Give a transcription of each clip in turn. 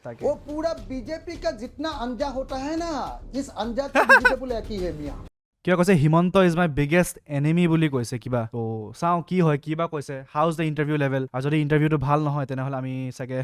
ताकि वो पूरा बीजेपी का जितना अंजा होता है ना, जिस अंजा का वेजिटेबल एक ही है मियाँ। কিবা কৈছে Himanta is my biggest enemy বুলি কৈছে কিবা তো চাওঁ কি হয় কিবা কৈছে হাউজ দ্য ইণ্টাৰভিউ লেভেল আৰু যদি ইণ্টাৰভিউটো ভাল নহয় তেনেহ'লে আমি চাগে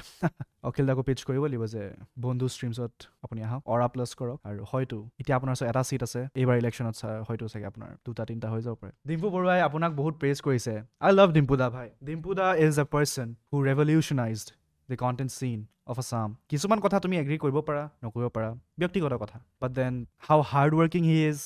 অখিল দাকো পিচ কৰিব লাগিব যে বন্ধু ষ্ট্ৰীমছত আপুনি আহক অৰা প্লাছ কৰক আৰু হয়তো এতিয়া আপোনাৰ ওচৰত এটা চিট আছে এইবাৰ ইলেকশ্যনত হয়তো চাগে আপোনাৰ দুটা তিনিটা হৈ যাব পাৰে ডিম্পু বৰুৱাই আপোনাক বহুত প্ৰেজ কৰিছে আই লাভ ডিম্পু দা ভাই Dimpu da is a person who revolutionized the content scene of Assam. কিছুমান কথা তুমি এগ্ৰি কৰিব পাৰা নকৰিব পাৰা ব্যক্তিগত কথা but then how hard working he is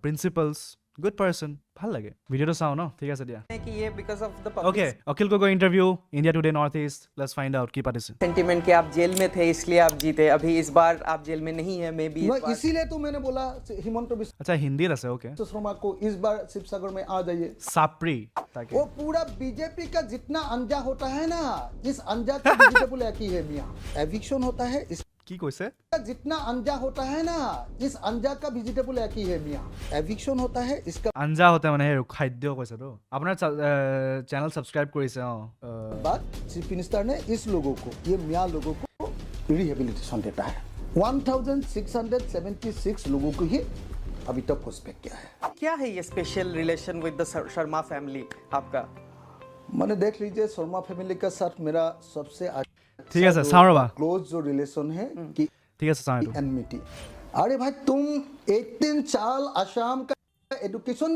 principles good person ভাল লাগে ভিডিঅ'টো চাওঁ ন ঠিক আছে দিয়া कि ये because of the okay Akhil Gogoi interview India today north east let's find out কি পাতিছে सेंटिमेंट कि आप जेल में थे इसलिए आप जीते, अभी इस बार आप जेल में नहीं है, मे बी इसीलिए तो मैंने बोला हिमंत बिश्व আচ্ছা হিন্দীত আছে অ'কে शर्मा को इस बार शिवसागर में आ जाइए। চাপ্ৰি তাকে वो पूरा बीजेपी का जितना अंजा होता है ना, जिस अंजा का वेजिटेबल एक ही है मियाँ। एविक्शन होता है इसका কি কৈছে जितना अंजा होता है ना, जिस अंजा का वेजिटेबल एक ही है मियाँ। एविक्शन होता है इसका আঞ্জা হতে মানে সেই খাদ্য কৈছেতো আপোনাৰ চেনেল ছাবস্ক্ৰাইব কৰিছে অঁ बाद चीफ मिनिस्टर ने इस लोगों को, ये मियाँ लोगों को रिहेबिलिटेशन देता है। 1676 लोगों को ही अभी तक प्रोस्पेक्ट किया है। क्या है ये special relation with the Sharma family आपका? मैंने देख लीजिए शर्मा फैमिली के साथ मेरा सबसे ঠিক আছে চাওঁ ৰ'বা क्लोज जो रिलेशन है कि ঠিক আছে চাওঁ এইটো एनमिटी। अरे भाई तुम 18 साल असम का एजुकेशन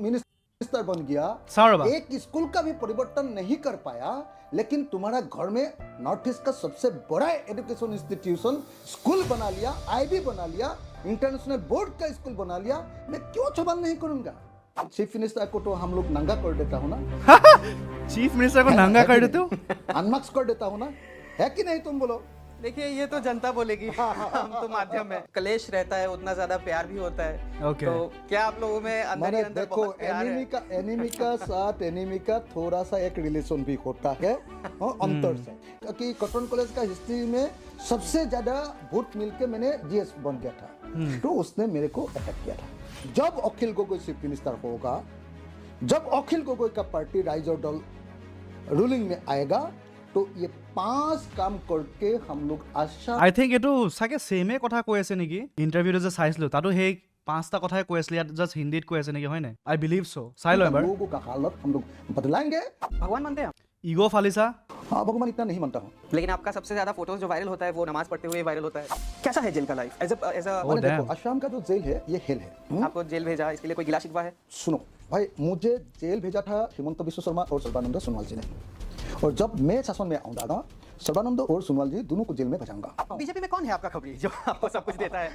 मिनिस्टर बन गया, চাওঁ ৰ'বা एक स्कूल का भी परिवर्तन नहीं कर पाया, लेकिन तुम्हारा घर में नॉर्थ ईस्ट का सबसे बड़ा एजुकेशन इंस्टीट्यूशन स्कूल बना लिया, आईबी बना लिया, इंटरनेशनल बोर्ड का स्कूल बना लिया, मैं क्यों सवाल नहीं करूंगा? चीफ मिनिस्टर को तो हम लोग नंगा कर देता हूँ ना, चीफ मिनिस्टर को नंगा कर देते हो अनमार्क्स कर देता हूँ ना, है कि नहीं तुम बोलो? देखिए ये तो जनता बोलेगी, हम तो माध्यम है। कलेश रहता है, उतना ज्यादा प्यार भी होता है। ओके तो क्या आप लोगों में अंदर मैंने ही अंदर देखो बहुत प्यार है? एनिमी का थोड़ा सा एक रिलेशन भी होता है अंतर से, क्योंकि कॉटन कॉलेज का हिस्ट्री में सबसे ज्यादा वोट मिलके मैंने जीएस बन गया था, तो उसने मेरे को अटैक किया था। जब अखिल गोगोई चीफ मिनिस्टर होगा, जब अखिल गोगोई का पार्टी राइज और दल रूलिंग में आएगा, तो ये 5 काम करके हम लोग आशा আই থিংক এইটো চাগে ছেমে কথা কৈ আছে নেকি ইণ্টাৰভিউটো যে চাইছিলোঁ তাতো সেই 5টা কথাই কৈ আছিলে ইয়াত জাষ্ট হিন্দীত কৈ আছে নেকি হয় নাই আই বিলিভ চ' চাই লওঁ এবাৰ लोगों का हालत हम लोग बदलाएंगे। भगवान मानते हैं आप? ইগ' ফালিছা हाँ भगवान इतना नहीं मानता हूँ। लेकिन आपका सबसे ज्यादा फोटोज जो वायरल होता है वो नमाज पढ़ते हुए वायरल होता है। कैसा है जेल का लाइफ? एज अ मैंने देखो damn. असम का जो जेल है ये हेल है। आपको जेल भेजा, इसके लिए कोई गिला शिकवा है? सुनो भाई, मुझे जेल भेजा था हिमंत बिश्व शर्मा और सर्बानंद सोनोवाल जी ने, और जब मैं शासन में आऊंगा ना, सर्बानंद और सोनोवाल जी दोनों को जेल में भेजाऊंगा। बीजेपी में कौन है आपका खबरी जो आपको सब कुछ देता है?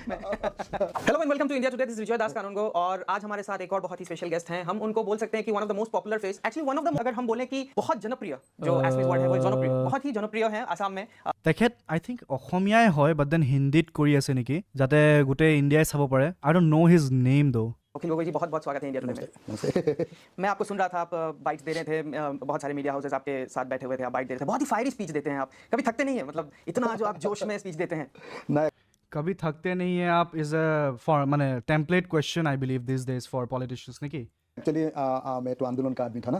Hello and welcome to India Today, this is Vijay Das Kanungo और आज हमारे साथ एक और बहुत ही स्पेशल गेस्ट हैं। हम उनको बोल सकते हैं कि one of the most popular face, actually one of the, अगर हम बोले कि बहुत जनप्रिय, जो एसमिस वर्ड है वो जनप्रिय, बहुत ही जनप्रिय है असम में। তেখেত আই থিংক অসমীয়াই হয় বাট দেন হিন্দীত কৰি আছে নেকি যাতে গোটেই ইণ্ডিয়াই চাব পাৰে আই ডোন্ট নো হিজ নেম দো अखिल गोगोई जी बहुत बहुत स्वागत है इंडिया टुडे में। मैं आपको सुन रहा था, आप बाइट्स दे रहे थे, बहुत सारे मीडिया हाउसेस आपके साथ बैठे हुए थे, आप बाइट दे रहे थे, बहुत ही फायरी स्पीच देते हैं आप, कभी थकते नहीं है? मतलब इतना जो आप जोश में स्पीच देते हैं। ना कभी थकते नहीं है आप इज अ फॉर माने template question I believe this days for politicians नेকি एक्चुअली मैं तो आंदोलन का आदमी था ना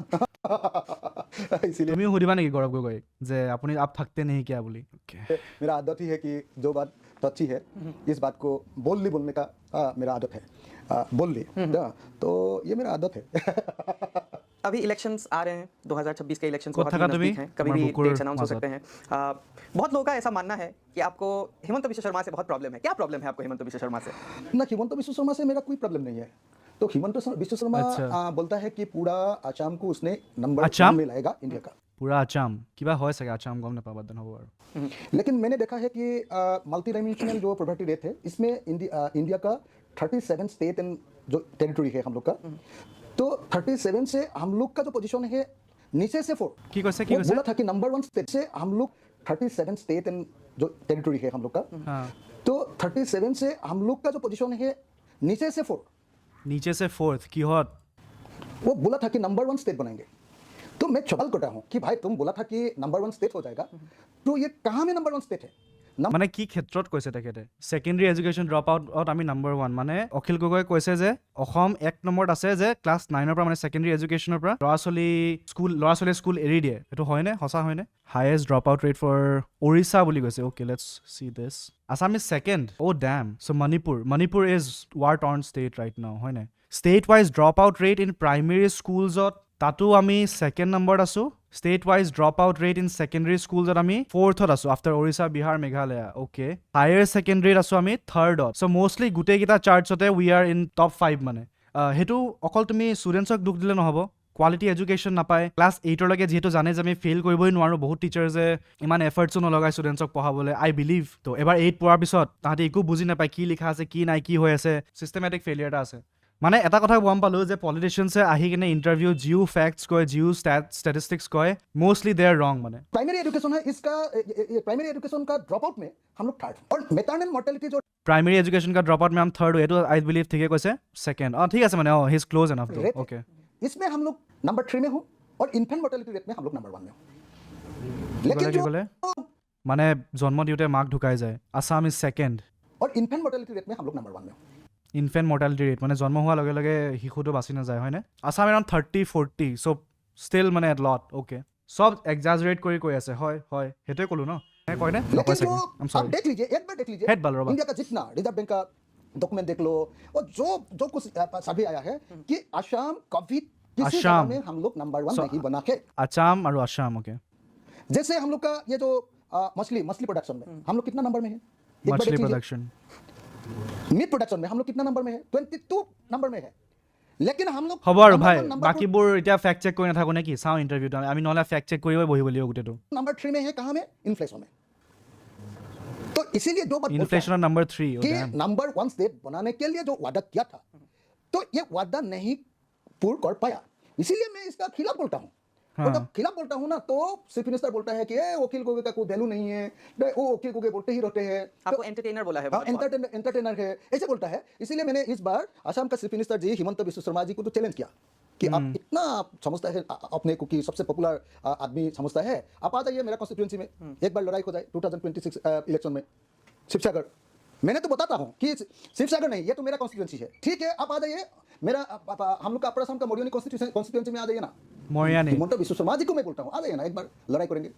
इसीलिए তুমিও সুধিবা নেকি গৌৰৱ গগৈ যে আপুনি আপ থাকতে নেহি কিয়া বুলি मेरा आदत ही है कि जो बात सच्ची है इस बात को बोलने का मेरा आदत है, बोलने तो ये मेरा आदत है। अभी इलेक्शंस आ रहे हैं, 2026 के इलेक्शंस कब बहुत तक ही आ तुम्ही? नजदीक हैं, कभी भी हमारे बुकुर डेट्स अनाउंस हो आजाद। सकते हैं। बहुत लोगों का ऐसा मानना है कि आपको हिमंत बिश्व शर्मा से बहुत प्रॉब्लम है। क्या प्रॉब्लम है आपको हिमंत बिश्व शर्मा से? ना हिमंत बिश्व शर्मा से मेरा कोई प्रॉब्लम नहीं है, तो हिमंत बिश्व शर्मा अच्छा। बोलता है कि पूरा आसाम को उसने नंबर आसाम? 1 में लाएगा इंडिया का, পুৰা আচাম কিবা হয় চাগে আচাম গম নাপাওঁ বাদ দেন হ'ব আৰু लेकिन मैंने देखा है कि मल्टी डायमेंशनल जो प्रॉपर्टी रेट है इसमें इंडिया का 37 स्टेट एंड जो टेरिटरी है हम लोग का, तो 37 से हम लोग का जो पोजीशन है नीचे से 4 কি কৈছে কি वो কৈছে बोला था कि नंबर 1 स्टेट से हम लोग 37 स्टेट एंड जो टेरिटरी है हम लोग का, हाँ तो 37 से हम लोग का जो पोजीशन है नीचे से 4, নিচে সে ফোর্থ কিহত वो बोला था कि नंबर 1 स्टेट बनाएंगे। तो मैं सवाल कर रहा हूँ कि भाई तुम बोला था कि नंबर 1 स्टेट हो जाएगा, तो ये कहाँ में नंबर 1 स्टेट है? মানে কি ক্ষেত্ৰত কৈছে তেখেতে সেকেন্ডাৰী এডুকেশ্যন ড্ৰপ আউটত আমি নাম্বাৰ 1 মানে অখিল গগৈ কৈছে যে অসম 1 নম্বৰত আছে যে ক্লাছ 9 ৰ পৰা মানে সেকেন্ডাৰী এডুকেশ্যনৰ পৰা ল'ৰা ছোৱালী স্কুল এৰি দিয়ে এইটো হয়নে সঁচা হয়নে highest drop out rate for Odisha বুলি কৈছে okay let's see this Assam is second ও ড্যাম so Manipur is war torn state right now হয়নে state wise drop out rate in primary স্কুলছত তাতো আমি সেকেন্ড নম্বৰত আছো state wise drop out rate in secondary স্কুলছত আমি 4th আছো after Odisha Bihar Meghalaya okay higher সেকেন্ডাৰীত আছো আমি 3rd সো মোষ্টলি গোটেইকেইটা চাৰ্টছতে উই আৰ ইন টপ 5 মানে হেতু অকল তুমি ষ্টুডেণ্টছক দুখ দিলে নহ'ব কোৱালিটি এডুকেশ্যন নাপায় ক্লাছ 8লৈকে যিহেতু জানে যে আমি ফেইল কৰিবই নোৱাৰো বহুত টিচাৰ্ছে ইমান এফৰ্টছো নলগায় ষ্টুডেণ্টছক পঢ়াবলৈ আই বিলিভ তো এবাৰ 8 পোৱাৰ পিছত তাহাঁতে একো বুজি নাপায় কি লিখা আছে কি নাই কি হৈ আছে চিষ্টেমেটিক ফেইলিয়াৰ এটা আছে মানে এটা কথা গম পালো যে পলিটিচিয়ানছে আহি কিনে ইন্টাৰভিউ জিও ফ্যাক্টস কয় জিও स्टैटिस्टिक्स कय मोस्टली दे आर रॉन्ग माने प्राइमरी एजुकेशन है इसका प्राइमरी एजुकेशन का ड्रॉप आउट में हम लोग 3rd और मैटरनल मोर्टेलिटी जो प्राइमरी एजुकेशन का ड्रॉप आउट में हम 3rd हुए तो आई बिलीव ठीक है कैसे सेकंड ठीक है माने he is close enough rate है, ओके इसमें हम लोग नंबर 3 में हो और इन्फेंट मोर्टेलिटी रेट में हम लोग नंबर 1 में हो लेकिन কি ক'লে মানে জন্ম দিওতে মাক ঢুকাই যায় আসাম ইজ সেকেন্ড और इन्फेंट मोर्टेलिटी रेट में हम लोग नंबर 1 में हो ইনফেন্ট মৰ্টালিটি ৰেট মানে জন্ম হোৱাৰ লগে লগে শিশুটো বাচি নাযায় হয়নে আসাম এৰাউণ্ড 30-40 সো ষ্টিল মানে লট ওকে সব এক্সাজাৰেট কৰি কৈ আছে হয় হয় সেইটোৱে ক'লো ন কয় নে लेकिन जो আম आप সৰি देख लीजिए एक बार देख लीजिए हेड बाल रहा इंडिया का जितना रिजर्व बैंक का डॉक्यूमेंट देख लो और जो कुछ सर्वे आया है कि असम कभी किसी असम। जगह में हम लोग नंबर 1 So, नहीं बना के আসাম আৰু আসাম ওকে जैसे हम लोग का ये जो मछली प्रोडक्शन में हम लोग कितना नंबर में है एक बार मछली देख लीजिए। प्रोडक्शन मीट प्रोडक्शन में हम लोग कितना नंबर में है 22 नंबर में है लेकिन हम लोग হ'ব আৰু number ভাই one, number two, বাকীবোৰ এতিয়া ফেক্ট চেক কৰি নাথাকো নেকি চাওঁ ইণ্টাৰভিউটো আমি নহ'লে ফেক্ট চেক কৰিবই বহিব লাগিব গোটেইটো नंबर 3 में है कहाँ में इन्फ्लेशन में तो इसीलिए जो बात बोलता है ইনফ্লেশ্যনৰ নাম্বাৰ 3 कि नंबर 1 स्टेट बनाने के लिए जो वादा किया था तो ये वादा नहीं पूर्ण कर पाया इसीलिए मैं इसका खिलाफ बोलता हूँ हाँ। और जब खिलाफ बोलता हूँ ना तो चीफ मिनिस्टर बोलता है कि वकील गोगे का कोई वैल्यू नहीं है वो वकील गोगे बोलते ही रहते हैं आपको एंटरटेनर बोला है बहुत बार। एंटरटेनर है ऐसे बोलता है इसीलिए मैंने इस बार असम का चीफ मिनिस्टर जी हिमंत बिस्व शर्मा जी को तो चैलेंज किया कि आप इतना आप समझता है अपने को कि सबसे पॉपुलर आदमी समझता है आप आ जाइए मेरा कॉन्स्टिट्यूंसी में एक बार लड़ाई हो जाए 2026 इलेक्शन में शिवसागर मैंने तो बताता हूँ कि शिवसागर नहीं ये तो मेरा कॉन्स्टिट्यूंसी है ठीक है आप आ जाइए मेरा हम लोग का अपर असम का मोरियोनी कॉन्स्टिट्यूंसी में आ जाइए ना মৰিয়ানী हिमंत बिस्व शर्मा जी को मैं बोलता हूँ आ जाइए ना एक बार लड़ाई करेंगे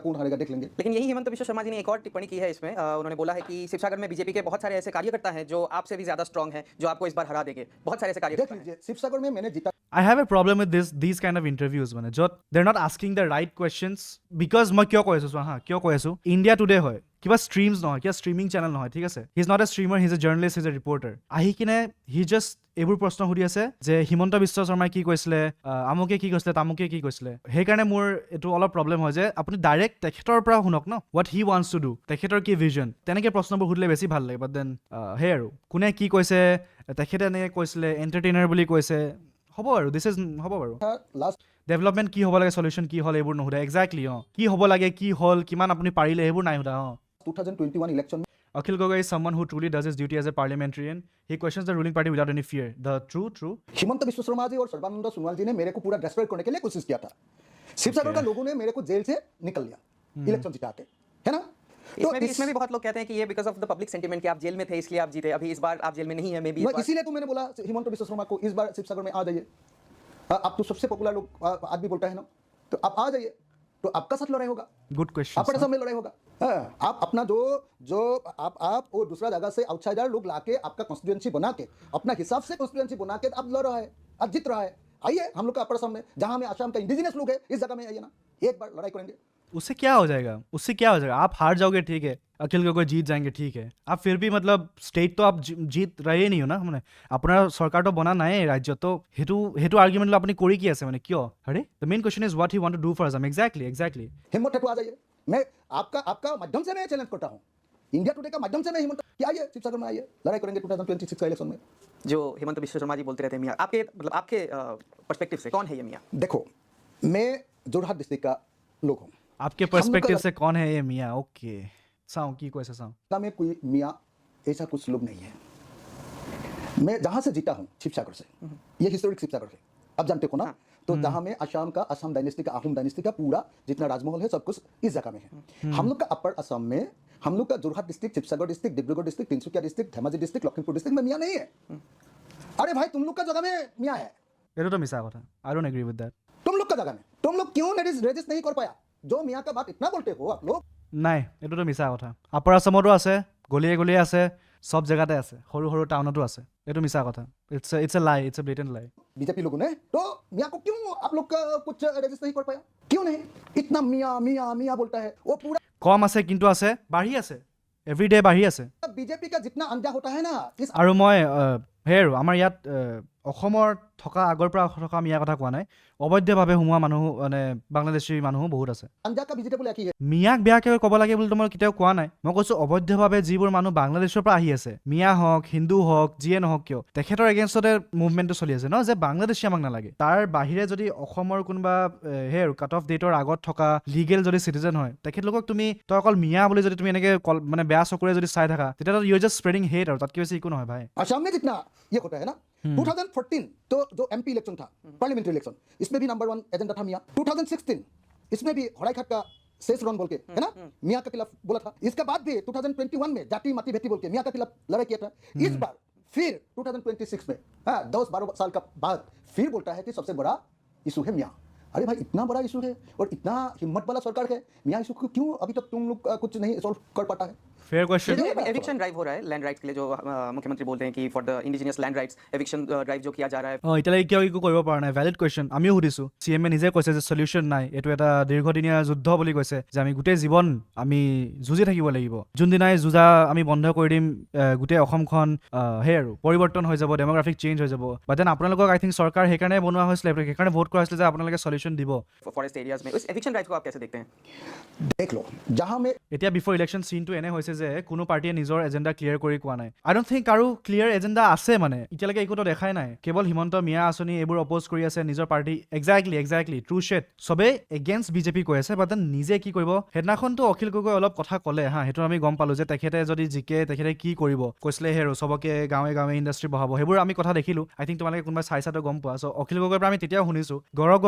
कौन हारेगा देख लेंगे लेकिन यही हिमंत बिश्व शर्मा जी ने एक और टिप्पणी की है इसमें उन्होंने बोला है कि शिवसागर में बीजेपी के बहुत सारे ऐसे कार्यकर्ता हैं जो आपसे भी ज्यादा स्ट्रांग हैं जो आपको इस बार हरा देंगे बहुत सारे ऐसे देख कार्यकर्ता हैं लीजिए शिवसागर में मैंने जीता I have a problem with these kind of interviews মানে য'ত they're not asking the right questions because মই কিয় কৈ আছো চোৱা হা কিয় কৈ আছো ইণ্ডিয়া টুডে হয় কিবা ষ্ট্ৰীমছ নহয় কিবা ষ্ট্ৰীমিং চেনেল নহয় ঠিক আছে he is not a streamer he is a journalist he is a reporter আহি কিনে হি জাষ্ট এইবোৰ প্ৰশ্ন সুধি আছে যে হিমন্ত বিশ্ব শৰ্মাই কি কৈছিলে আমুকে কি কৈছিলে তামুকে কি কৈছিলে সেইকাৰণে মোৰ এইটো অলপ প্ৰব্লেম হয় যে আপুনি ডাইৰেক্ট তেখেতৰ পৰা শুনক ন what he wants to do তেখেতৰ কি ভিজন তেনেকৈ প্ৰশ্নবোৰ সুধিলে বেছি ভাল লাগে বাট দেন সেই আৰু কোনে কি কৈছে তেখেতে এনেকৈ কৈছিলে এণ্টাৰটেইনাৰ বুলি কৈছে হ'ব আৰু দিছ ইজ হ'ব বাৰু लास्ट ডেভেলপমেণ্ট কি হ'ব লাগে সলিউশ্যন কি হ'ল এইবোৰ নুসুধে এক্সেক্টলি কি হ'ব লাগে কি হ'ল কিমান আপুনি পাৰিলে সেইবোৰ নাই সোধা 2021 इलेक्शन में Akhil Gogoi is someone who truly does his duty as a parliamentarian. He questions the ruling party without any fear. The true. Himanta Biswa Sharma ji और सर्बानंद सोनोवाल जी ने मेरे को पूरा डिस्ट्रॉय करने के लिए कोशिश किया था शिवसागर का लोगों ने मेरे को जेल से निकल लिया इलेक्शन जिताते है ना तो इसमें भी बहुत लोग कहते हैं कि ये because of the public sentiment कि आप जेल में थे इसलिए आप जीते अभी इस बार आप जेल में नहीं है मे बी इसीलिए तो मैंने बोला हिमंत बिस्व शर्मा को इस बार शिवसागर में आ जाइए आप तो सबसे पॉपुलर लोग आदमी बोलता है ना तो आप आ जाइए तो आपका साथ लड़ाई होगा Good question. आपका साथ में लड़ाई होगा आप अपना जो आप वो दूसरा जगह से आउटसाइडर लोग लाके आपका कॉन्स्टिट्यूएंसी बना के अपना हिसाब से कॉन्स्टिट्यूएंसी बना के आप लड़ रहा है आप जीत रहा है आइए हम लोग का अपर असम में जहां में आसाम का इंडिजिनियस लोग है इस जगह में आइए ना एक बार लड़ाई करेंगे उससे क्या हो जाएगा आप हार जाओगे ठीक है अखिल गोगोई जीत जाएंगे ठीक है आप फिर भी मतलब स्टेट तो आप जीत रहे नहीं हो ना মানে আপোনাৰ চৰকাৰটো বনা নাই ৰাজ্য তো হেতু আৰ্গুমেন্ট আপুনি কৰি কি আছে মানে কিয় আৰে the main question is what he want to do for us exactly हिम्मत है तो आ जाइए मैं आपका माध्यम से मैं चैलेंज करता हूँ इंडिया टुडे का माध्यम से मैं हिम्मत कि आइए शिवसागर में आइए लड़ाई करेंगे 2026 का इलेक्शन में जो हिमंत बिश्व शर्मा जी बोलते रहते हैं मियाँ आपके पर्सपेक्टिव से कौन है ये मियाँ देखो मैं जोरहाट डिस्ट्रिक्ट का लोग हूँ आपके पर्सपेक्टिव से कौन है ये मियाँ ओके साउं की कोई साउं में कोई मियाँ ऐसा कुछ लोग नहीं है मैं जहाँ से जीता हूँ शिवसागर से ये हिस्टोरिक शिवसागर है आप जानते हो ना तो जहाँ में असम डायनेस्टी का, आहूम डायनेस्टी का पूरा जितना राजमहल है सब कुछ इस जगह में है। हम लोग का अपर असम में हम लोग का Jorhat district, Sivasagar district, Dibrugarh district, Tinsukia district, Dhemaji district, Lakhimpur district में मियाँ नहीं है। अरे भाई तुम लोग का जगह में मियाँ है, এইটোতো মিছা কথা। আই ডোন্ট এগ্ৰি উইথ দ্যাট। तुम लोग का जगह में, तुम लोग क्यों रजिस्ट नहीं कर पाया? जो मियाँ का बात इतना बोलते हो आप लोग। নাই, এইটোতো মিছা কথা। আপাৰ আছামতো আছে, গলিয়ে গলিয়ে আছে, সব জেগাতে আছে, সৰু সৰু টাউনতো আছে। এইটো মিছা কথা। ইটছ এ লাই, ইটছ এ ব্লেটেণ্ট লাই। बीजेपी लोगों ने तो मियाँ को क्यों आप लोग का कुछ रजिस्ट नहीं कर पाया? क्यों नहीं? इतना मियाँ मियाँ मियाँ बोलता है वो पूरा। কম আছে কিন্তু আছে, বাঢ়ি আছে, এভৰিডে বাঢ়ি আছে। बीजेपी का जितना अंजा होता है ना इस আৰু মই সেই আৰু আমাৰ ইয়াত অসমৰ থকা আগৰ পৰা থকা মিয়াৰ কথা কোৱা নাই, অবৈধভাৱে সোমোৱা মানুহ মানে বাংলাদেশী মানুহো বহুত আছে। अंजा का बीजेपी एक ही है। মিয়াক বেয়াকৈ ক'ব লাগে বুলিতো মই কেতিয়াও কোৱা নাই। মই কৈছোঁ অবৈধভাৱে যিবোৰ মানুহ বাংলাদেশৰ পৰা আহি আছে, মিয়া হওক, হিন্দু হওক, যিয়ে নহওক কিয়, তেখেতৰ এগেইনষ্টতে মুভমেণ্টটো চলি আছে ন, যে বাংলাদেশী আমাক নালাগে। তাৰ বাহিৰে যদি অসমৰ কোনোবা সেই আৰু কাট অফ ডেটৰ আগত থকা লিগেল যদি চিটিজেন হয়, তেখেতলোকক তুমি তই অকল মিয়া বুলি যদি তুমি এনেকৈ মানে বেয়া চকুৰে যদি চাই থাকা, তেতিয়াতো ইউ জাষ্ট স্প্ৰেডিং হেট আৰু তাতকৈ বেছি একো নহয় ভাই। असम में जितना ये होता है ना 2014 तो जो एमपी इलेक्शन था, पार्लियामेंट्री इलेक्शन, इसमें भी नंबर 1 एजेंडा था मियाँ। 2016 इसमें भी हराईघाट का शेष रन बोल के है ना मियाँ के खिलाफ बोला था। इसके बाद भी 2021 में जाति माटी भेटी बोल के मियाँ के खिलाफ लड़ाई किया था। इस बार फिर 2026 में 10-12 साल का बाद फिर बोलता है कि सबसे बड़ा इशू है मियाँ। अरे भाई इतना बड़ा इशू है और इतना हिम्मत वाला सरकार है, मियाँ इशू को क्यों अभी तक तुम लोग कुछ नहीं सॉल्व कर पाता है? Fair question. एविक्शन ड्राइव हो रहा है लैंड राइट्स के लिए, जो मुख्यमंत्री बोलते हैं कि for the indigenous land rights eviction drive जो किया जा रहा है। এতিয়ালৈকে কিয় একো কৰিব পৰা নাই, ভেলিড কুৱেশ্যন। আমিও সুধিছোঁ, CM নিজে কৈছে যে চলিউশ্যন নাই, এইটো এটা দীৰ্ঘদিনীয়া যুদ্ধ বুলি কৈছে, যে আমি গোটেই জীৱন আমি যুঁজি থাকিব লাগিব। যোনদিনাই যুঁজা আমি বন্ধ কৰি দিম, গোটেই অসমখন সেই আৰু পৰিৱৰ্তন হৈ যাব, ডেম'গ্ৰাফিক চেঞ্জ হৈ যাব। বাট দেন আপোনালোকক আই থিংক চৰকাৰ সেইকাৰণে বনোৱা হৈছিলে, সেইকাৰণে ভোট কৰা হৈছিলে যে আপোনালোকে চলিউশ্যন দিব। फॉरेस्ट एरियाज में उस एविक्शन ड्राइव को आप कैसे देखते हैं? देख लो जहाँ में এতিয়া বিফৰ ইলেকশ্যন চিনটো এনে হৈছে যে কোনো পাৰ্টীয়ে নিজৰ এজেণ্ডা ক্লিয়াৰ কৰি কোৱা নাই। আই ডোণ্ট থিংক কাৰো ক্লিয়াৰ এজেণ্ডা আছে, মানে এতিয়ালৈকে একোতো দেখাই নাই। কেৱল হিমন্ত মিয়া আঁচনি এইবোৰ অপ'জ কৰি আছে নিজৰ পাৰ্টি। এক্সেক্টলি ট্ৰু শ্বেট চবেই এগেইনষ্ট বিজেপি কৈ আছে, বাট দেন নিজে কি কৰিব। সেইদিনাখনতো অখিল গগৈ অলপ কথা ক'লে হা, সেইটো আমি গম পালোঁ যে তেখেতে যদি জিকে তেখেতে কি কৰিব কৈছিলে, হেৰো চবকে গাঁৱে গাঁৱে ইণ্ডাষ্ট্ৰি বহাব, সেইবোৰ আমি কথা দেখিলোঁ। আই থিংক তোমালোকে কোনোবাই চাইছাতো গম পোৱা। চ' অখিল গগৈৰ পৰা আমি তেতিয়াও শুনিছোঁ, গৌৰৱ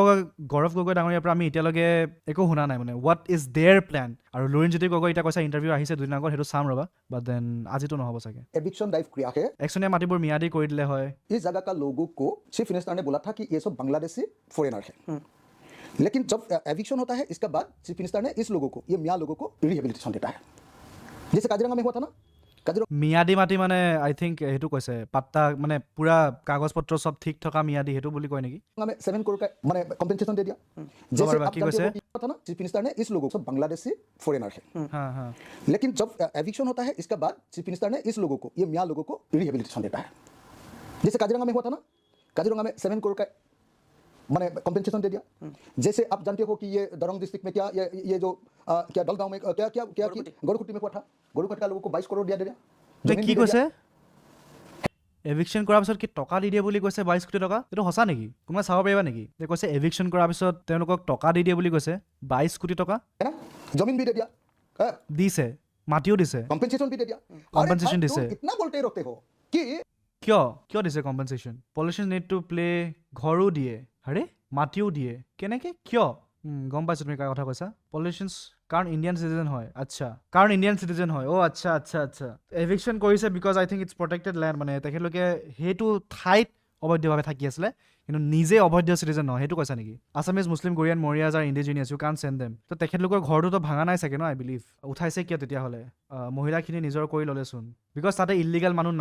গগৈ ডাঙৰীয়াৰ পৰা আমি এতিয়ালৈকে একো শুনা নাই, মানে হোৱাট ইজ দেয়াৰ প্লেন। আৰু লুৰিণজ্যোতি গগৈ এতিয়া কৈছে ইণ্টাৰভিউ আহিছে দুদিন আগত, সেইটো চাম ৰ'বা। বাট দেন আজিতো নহ'ব চাগে। एविक्शन ड्राइव किया है। একচনীয়া মাটিবোৰ ম্যাদী কৰি দিলে হয়। इस जगह का लोगों को चीफ मिनिस्टर ने बोला था कि ये सब बांग्लादेशी फॉरेनर है, लेकिन जब एविक्शन होता है इसके बाद चीफ मिनिस्टर ने इस लोगों को, ये मियाँ लोगों को रिहेबिलिटेशन देता है, जैसे काजीरंगा में हुआ था ना। काजीरंगा ম্যাদী মাটি মানে আই থিংক সেইটো কৈছে পাত্তা, মানে পুৰা কাগজ পত্ৰ চব ঠিক থকা ম্যাদী, সেইটো বুলি কয় নেকি? में 7 करोड़ का मैंने कॉम्पेंसेशन दे दिया। जैसे बार आप बाकी जानते वैसे? हो कि था ना चीफ मिनिस्टर ने इस लोगों को, बांग्लादेशी फॉरेनर है, হা হা। लेकिन जब एविक्शन होता है इसके बाद चीफ मिनिस्टर ने इस लोगों को, ये मियाँ लोगों को रिहेबिलिटेशन देता है, जैसे काजीरंगा में हुआ था ना। काजीरंगा में 7 करोड़ का मैंने कॉम्पेंसेशन दे दिया। जैसे आप जानते हो कि ये दरंग डिस्ट्रिक्ट में क्या ये जो क्या डलगांव में क्या क्या क्या गोरुकुट्टी में हुआ था, गोरुकुट का लोगों को 22 करोड़ दिया दे दिया। কি কৈছে? এভিকশ্যন কৰাৰ পিছত কি টকা দি দিয়ে বুলি কৈছে, 22 কোটি টকা? এইটো সঁচা নেকি? কোনোবাই চাব পাৰিবা নেকি? যে কৈছে এভিকশ্যন কৰাৰ পিছত তেওঁলোকক টকা দি দিয়ে বুলি কৈছে, 22 কোটি টকা है ना, जमीन भी दे दिया, দিছে, মাটিও দিছে। कॉम्पेंसेशन भी दे दिया। Compensation अरे भाई, दिसे। तुम इतना बोलते रहते हो कि কিয় দিছে compensation? Pollution need to play, ঘৰো দিয়ে, আৰে মাটিও দিয়ে, কেনেকৈ কিয়? গম পাইছোঁ তুমি কাৰ কথা কৈছা। পলিউশ্যনছ কাৰণ ইণ্ডিয়ান চিটিজেন হয়। আচ্ছা, কাৰণ ইণ্ডিয়ান চিটিজেন হয়। অ' আচ্ছা আচ্ছা আচ্ছা। এভিকশ্যন কৰিছে because I think it's protected land, মানে তেখেতলোকে সেইটো ঠাইত অবৈধভাৱে থাকি আছিলে, কিন্তু নিজে অবৈধ চিটিজেন নহয়, সেইটো কৈছা নেকি? আছামিজ, মুছলিম, কোৰিয়ান, মৰিয়াজ আৰু indigenous, you can send them. তো তেখেতলোকৰ ঘৰটোতো ভাঙা নাই চাগে ন, আই বিলিভ। উঠাইছে কিয় তেতিয়াহ'লে? মহিলাখিনি নিজৰ কৰি ল'লেচোন, বিকজ তাতে ইলিগেল মানুহ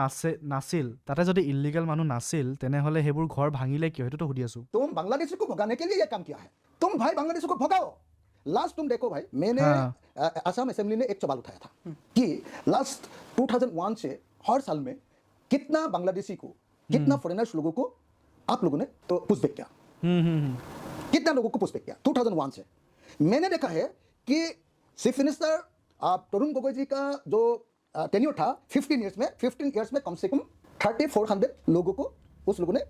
নাছিল। তাতে যদি ইলিগেল মানুহ নাছিল তেনেহ'লে সেইবোৰ ঘৰ ভাঙিলে কিয়, সেইটোতো সুধি আছোঁ। तुम बांग्लादेशी को भगाने के लिए ये काम किया है। तुम भाई बांग्लादेशी को भगाओ। लास्ट तुम देखो भाई, मैंने असम असेंबली ने एक सवाल उठाया था कि लास्ट 2001 से हर साल में कितना बांग्लादेशी को, कितना फॉरेनर्स लोगों को आप लोगों ने तो पुशबैक किया, कितना लोगों को पुशबैक किया 2001 से। मैंने देखा है कि चीफ मिनिस्टर तरुण गोगोई जी का जो टेन्योर था 15 इयर्स में कम से कम 3400 लोगों को उस लोगों ने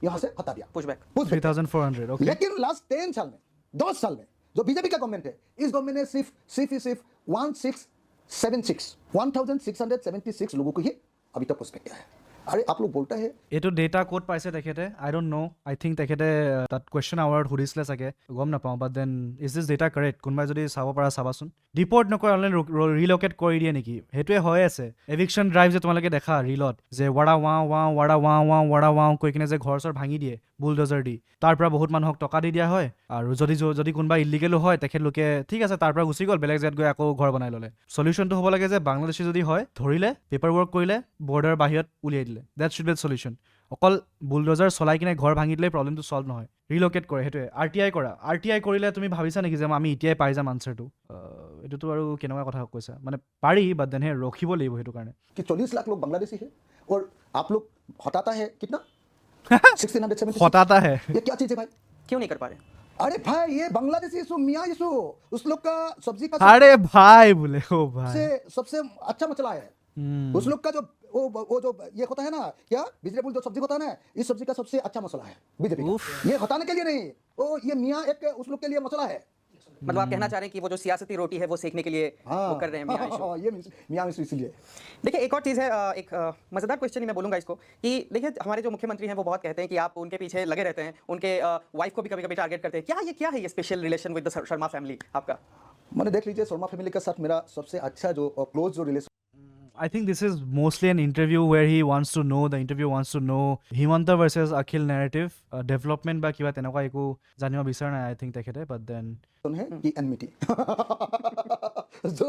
यहाँ से हटा दिया, पुशबैक। 3400, ओके। लेकिन लास्ट 10 साल में, 10 साल में जो बीजेपी का गवर्नमेंट है, इस गवर्नमेंट ने सिर्फ 1676 लोगों को ही अभी तक पुशबैक किया है। अरे आप लोग बोलता है এইটো ডেটা ক'ত পাইছে তেখেতে আই ডোণ্ট ন' আই থিংক তেখেতে তাত কুৱেশ্যন আৱাৰত সুধিছিলে চাগে গম নাপাওঁ but then is this data correct কোনোবাই যদি চাব পাৰা চাবাচোন ডিপৰ্ট নকৰে অনলাইন ৰিল'কেট কৰি দিয়ে নেকি সেইটোৱে হৈ আছে এভিকশ্যন ড্ৰাইভ যে তোমালোকে দেখা ৰিলত যে ৱাৰা ৱাওঁ কৈ কিনে যে ঘৰ চৰ ভাঙি দিয়ে বুলডজাৰ দি তাৰ পৰা বহুত মানুহক টকা দি দিয়া হয় আৰু যদি কোনোবা ইলিগেলো হয় তেখেতলোকে ঠিক আছে তাৰ পৰা গুচি গ'ল বেলেগ জেগাত গৈ আকৌ ঘৰ বনাই ল'লে চলিউশ্যনটো হ'ব লাগে যে বাংলাদেশী যদি হয় ধৰিলে পেপাৰ ৱৰ্ক কৰিলে বৰ্ডাৰ বাহিৰত উলিয়াই দিলে দেট শুড বি চলিউশ্যন অকল বুলডজাৰ চলাই কিনে ঘৰ ভাঙি দিলে প্ৰব্লেমটো ছল্ভ নহয় ৰিল'কেট কৰে সেইটোৱে আৰ টি আই কৰিলে তুমি ভাবিছা নেকি যে আমি এতিয়াই পাই যাম আনচাৰটো এইটোতো আৰু কেনেকুৱা কথা কৈছা মানে পাৰি বাট দেন ৰখিব লাগিব সেইটো কাৰণে कि 40 लाख लोग बांग्लादेशी है और आप लोग हटाता है कितना 1670 হতাতা হে ये क्या चीज है भाई क्यों नहीं कर पा रहे अरे भाई ये बांग्लादेशी इसो मियाँ इसो उस लोग का सब्जी का আরে ভাই বোলে ও ভাই सबसे अच्छा मसला है उस लोग का जो वो जो ये होता है ना क्या वेजिटेबल जो सब्जी होता है ना इस सब्जी का सबसे अच्छा मसला है बीजेपी ये हटाने के लिए नहीं ओ ये मियाँ एक उस लोग के लिए मसला है मतलब आप कहना चाह रहे हैं कि वो जो सियासती रोटी है वो सेकने के लिए वो कर रहे हैं मियां इशू। ये मियाँ इशू इसलिए देखिए एक और चीज़ है एक मज़ेदार क्वेश्चन ही मैं बोलूँगा इसको कि देखिए हमारे जो मुख्यमंत्री हैं वो बहुत कहते हैं कि आप उनके पीछे लगे रहते हैं उनके वाइफ को भी कभी कभी टारगेट करते हैं क्या है ये special relation with the Sharma family आपका मैंने देख लीजिए शर्मा फैमिली के साथ मेरा सबसे अच्छा जो क्लोज जो relation I think this is mostly an interview where he wants to know, the interviewer wants to know Himanta versus Akhil narrative, development বা কিবা তেনেকুৱা একো জানিব বিচৰা নাই I think তেখেতে, but then है कि एनमिटी जो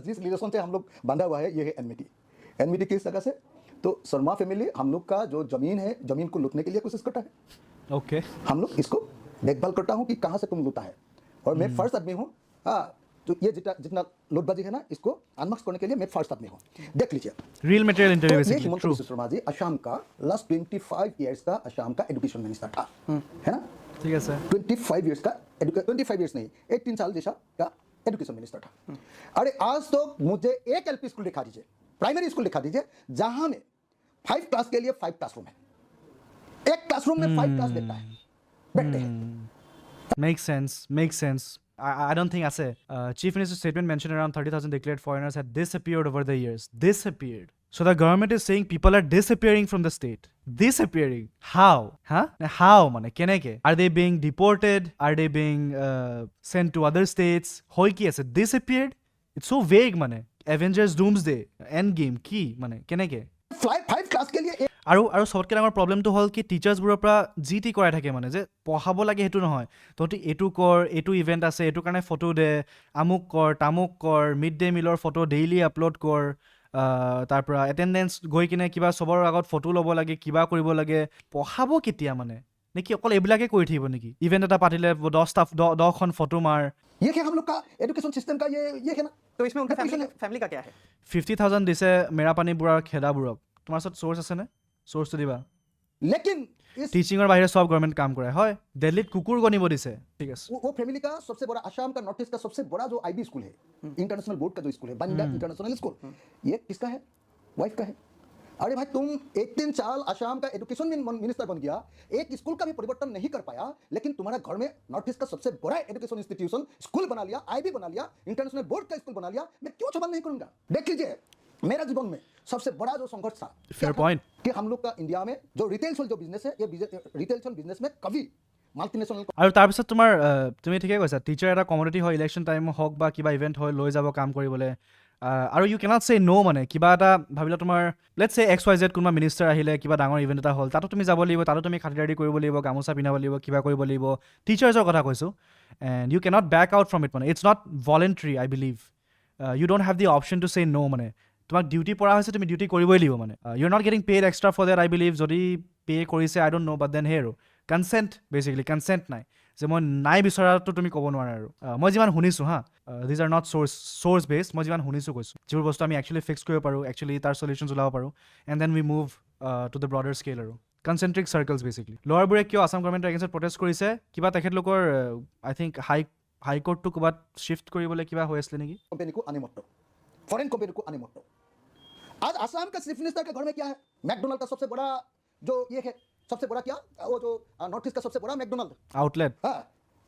जिस रिलेशन से हम लोग बंधा हुआ है ये है एनमिटी किस जगह से तो शर्मा फैमिली हम लोग का जो जमीन है जमीन को लूटने के लिए कोशिश करता है okay. हम लोग इसको देखभाल करता हूँ कि कहाँ से तुम लूटा है और मैं फर्स्ट आदमी हूँ हाँ तो ये जितना लूटबाजी है ना इसको अनमक्स करने के लिए मैं फर्स्ट आदमी हूँ देख लीजिए Real material interview तो ये basically, हिमंत true. बिस्वा शर्मा जी असम का लास्ट 25 इयर्स का असम का एजुकेशन मिनिस्टर था है ना ঠিক আছে 25 इयर्स का 25 इयर्स नहीं 18 साल जैसा का एजुकेशन मिनिस्टर था अरे आज तो मुझे एक एलपी स्कूल दिखा दीजिए प्राइमरी स्कूल दिखा दीजिए जहां में 5 क्लास के लिए 5 क्लासरूम है एक क्लासरूम में 5 क्लास बैठता है बैठते हैं Makes sense. I don't think ase. Chief Minister's statement mentioned around 30,000 declared foreigners had disappeared over the years. Disappeared. So the government is saying people are disappearing from the state. Disappearing. How? Huh? How, mane? Keneke? Are they being deported? Are they being sent to other states? Hoi ki ase? Disappeared? It's so vague, mane. Avengers Doomsday. Endgame. Ki, mane? Keneke? 5 class के लिए আৰু চবতকৈ ডাঙৰ প্ৰব্লেমটো হ'ল কি টিচাৰ্ছবোৰৰ পৰা যি T কৰাই থাকে মানে যে পঢ়াব লাগে সেইটো নহয় তহঁতি এইটো কৰ এইটো ইভেণ্ট আছে এইটো কাৰণে ফটো দে আমুক কৰ তামুক কৰ মিড ডে মিলৰ ফটো ডেইলি আপলোড কৰ তাৰ পৰা এটেণ্ডেঞ্চ গৈ কিনে কিবা চবৰ আগত ফটো ল'ব লাগে কিবা কৰিব লাগে পঢ়াব কেতিয়া মানে নেকি অকল এইবিলাকে কৰি থাকিব নেকি ইভেণ্ট এটা পাতিলে 10খন ফটো মাৰ ये क्या हम लोग का एजुकेशन सिस्टम का ये है ना तो इसमें उनका फैमिली का क्या है 50,000 দিছে মেৰাপানীবোৰ আৰু খেদাবোৰক তোমাৰ ওচৰত চ'ৰ্চ আছেনে চ'ৰ্চটো দিবা लेकिन इस টিচিঙৰ বাহিৰে চব গভৰ্ণমেণ্ট কাম কৰে হয় দিল্লীত কুকুৰ গনিব দিছে ঠিক আছে वो फैमिली का सबसे बड़ा असम का नॉर्थ ईस्ट का सबसे बड़ा जो आईबी स्कूल है इंटरनेशनल बोर्ड का जो स्कूल है बंडा इंटरनेशनल स्कूल ये किसका है वाइफ का है अरे भाई तुम 18 साल असम का एजुकेशन मिनिस्टर बन गया एक स्कूल का भी परिवर्तन नहीं कर पाया लेकिन तुम्हारा घर में नॉर्थ ईस्ट का सबसे बड़ा एजुकेशन इंस्टीट्यूशन स्कूल बना लिया आईबी बना लिया इंटरनेशनल बोर्ड का स्कूल बना लिया मैं क्यों सवाल नहीं करूंगा देख लीजिए मेरा जीवन में सबसे बड़ा जो संघर्ष था Fair point. कि हम लोग का इंडिया में जो रिटेल सेल जो बिजनेस है ये रिटेल सेल बिजनेस में कभी मल्टीनेशनल আৰু তাৰপিছত তোমাৰ তুমি ঠিকে কৈছা টিচাৰ এটা কমোডিটি হয় ইলেকশ্যন টাইম হওক বা কিবা ইভেণ্ট হয় লৈ যাব কাম কৰিবলৈ আৰু ইউ কেনট চে ন' মানে কিবা এটা ভাবিলে তোমাৰ লেটছ চে XYZ কোনোবা মিনিষ্টাৰ আহিলে কিবা ডাঙৰ ইভেণ্ট এটা হ'ল তাতো তুমি যাব লাগিব তাতো তুমি খাতিৰদাৰী কৰিব লাগিব গামোচা পিন্ধাব লাগিব কিবা কৰিব লাগিব টিচাৰ্ছৰ কথা কৈছোঁ and you can't back out from it মানে it's not voluntary I believe you don't have the option to say no' মানে তোমাক ডিউটি পৰা হৈছে তুমি ডিউটি কৰিবই লাগিব মানে you are not getting paid extra for that I believe যদি পে' কৰিছে I don't no' but then হে আৰু কনচেণ্ট বেচিকেলি কনচেণ্ট নাই যে মই নাই বিচৰাটো তুমি ক'ব নোৱাৰা আৰু মই যিমান শুনিছোঁ হা these are not source based মই যিমান শুনিছোঁ কৈছোঁ যিবোৰ বস্তু আমি একচুৱেলি ফিক্স কৰিব পাৰোঁ একচুৱেলি তাৰ চলিউশ্যনছ ওলাব পাৰোঁ and then we move to the broader scale আৰু কনচেণ্ট্ৰিক চাৰ্কলছ বেচিকেলি ল'ৰাবোৰে কিয় আছাম গভৰ্ণমেণ্টৰ এগেইনষ্টত প্ৰটেষ্ট কৰিছে কিবা তেখেতলোকৰ আই থিংক হাইকোৰ্টটো ক'ৰবাত শ্বিফ্ট কৰিবলৈ কিবা হৈ আছিলে নেকি कंपनी को आने मत दो फॉरेन कंपनी को आने मत दो आज आसाम का चीफ मिनिस्टर के घर में क्या है मैकडोनल्ड का सबसे बड़ा जो ये है सबसे बड़ा क्या वो जो नॉर्थ ईस्ट का सबसे बड़ा मैकडोनल्ड আউটলেট हाँ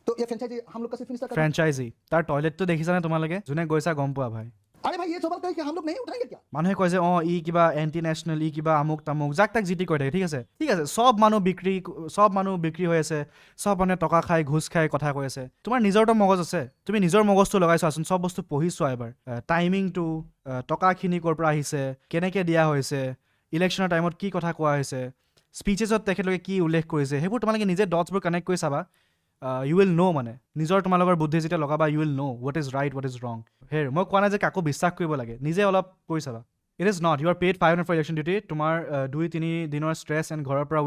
तो ये फ्रेंचाइजी हम लोग का चीफ मिनिस्टर का ফ্ৰেঞ্চাইজি তাৰ টয়লেটটো দেখিছানে তোমালোকে যোনে গৈছা গম পোৱা ভাই अरे भाई ये सवाल कहीं हम लोग नहीं उठाएंगे क्या? মানুহে কয় যে ই কিবা এণ্টি নেশ্যনেল, ই কিবা আমুক তামুক, যাক তাক যি টি কৈ থাকে, ঠিক আছে, ঠিক আছে, চব মানুহ বিক্ৰী হৈ আছে, চব মানুহে টকা খাই ঘোচ খাই কথা কৈ আছে। তোমাৰ নিজৰতো মগজ আছে, তুমি নিজৰ মগজটো লগাই চোৱাচোন, চব বস্তু পঢ়ি চোৱা এবাৰ। টাইমিংটো, টকাখিনি ক'ৰ পৰা আহিছে, কেনেকৈ দিয়া হৈছে, ইলেকশ্যনৰ টাইমত কি কথা কোৱা হৈছে, স্পীচেছত তেখেতলোকে কি উল্লেখ কৰিছে, সেইবোৰ তোমালোকে নিজে ডটছবোৰ কানেক্ট কৰি চাবা। ইউ উইল ন' মানে নিজৰ তোমালোকৰ বুদ্ধি যেতিয়া লগাবা, you will know' what is right, what is wrong. হেৰ মই কোৱা নাই যে কাকো বিশ্বাস কৰিব লাগে, নিজে অলপ কৰি চাবা। It is not, you are paid 500 for election duty, তোমাৰ 2-3 দিনৰ ষ্ট্ৰেছ এণ্ড ঘৰৰ পৰা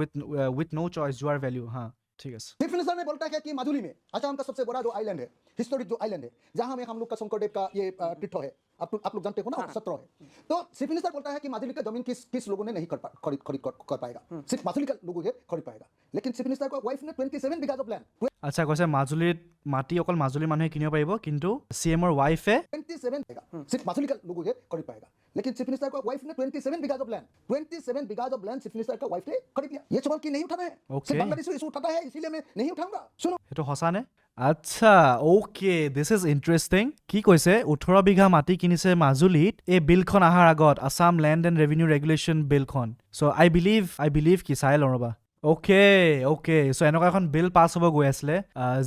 with no' choice you are value. हाँ ठीक है। चीफ मिनिस्टर ने बोलता है कि माजुली में असम का सबसे बड़ा जो आइलैंड है, हिस्टोरिक जो आइलैंड है, जहां में हम लोग का शंकरदेव का ये तीर्थ है, आप लोग जानते हो ना, सत्र है। तो चीफ मिनिस्टर बोलता है कि माजुली का जमीन किस लोगों ने नहीं खरीद कर पाएगा, सिर्फ माजुली का लोगों के खरीद पाएगा। लेकिन चीफ मिनिस्टर का वाइफ ने 27 बीघा ऑफ लैंड, আচ্ছা কৈছে মাজুলীত মাটি অকল মাজুলীৰ মানুহে কিনিব পাৰিব, কিন্তু CMৰ ৱাইফে 27 बीघा सिर्फ माजुली का लोगों के खरीद पाएगा। लेकिन चीफ मिनिस्टर का वाइफ ने 27 bigha of land, 27 bigha of land chief minister का वाइफ ने खरीद लिया। ये सवाल की नहीं उठाना है, Okay. सिर्फ बांग्लादेश इशू उठाता है, इसीलिए मैं नहीं उठाऊंगा। सुनो, সেইটো সঁচা নে? আচ্ছা অ'কে, দিছ ইজ ইণ্টাৰেষ্টিং। কি কৈছে, 18 বিঘা মাটি কিনিছে মাজুলীত এই বিলখন অহাৰ আগত, Assam land and revenue regulation বিলখন। চ' আই বিলিভ কি চাই লওঁ ৰ'বা। অ'কে চ' এনেকুৱা এখন বিল পাছ হ'ব গৈ আছিলে,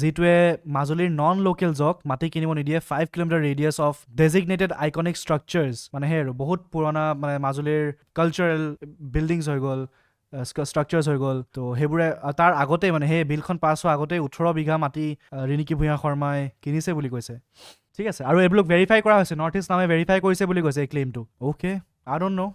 যিটোৱে মাজুলীৰ নন লোকেলছক মাটি কিনিব নিদিয়ে 5 kilometre radius of designated iconic structures, মানে সেই আৰু বহুত পুৰণা মানে মাজুলীৰ কালচাৰেল বিল্ডিংছ হৈ গ'ল, ষ্ট্ৰাকচাৰ্ছ হৈ গ'ল। ত' সেইবোৰে তাৰ আগতেই মানে সেই বিলখন পাছ হোৱাৰ আগতেই 18 বিঘা মাটি ৰিণিকী ভূঞা শৰ্মাই কিনিছে বুলি কৈছে, ঠিক আছে। আৰু এইবিলাক ভেৰিফাই কৰা হৈছে, নৰ্থ ইষ্ট নামে ভেৰিফাই কৰিছে বুলি কৈছে এই ক্লেইমটো। Okay, I don't no'.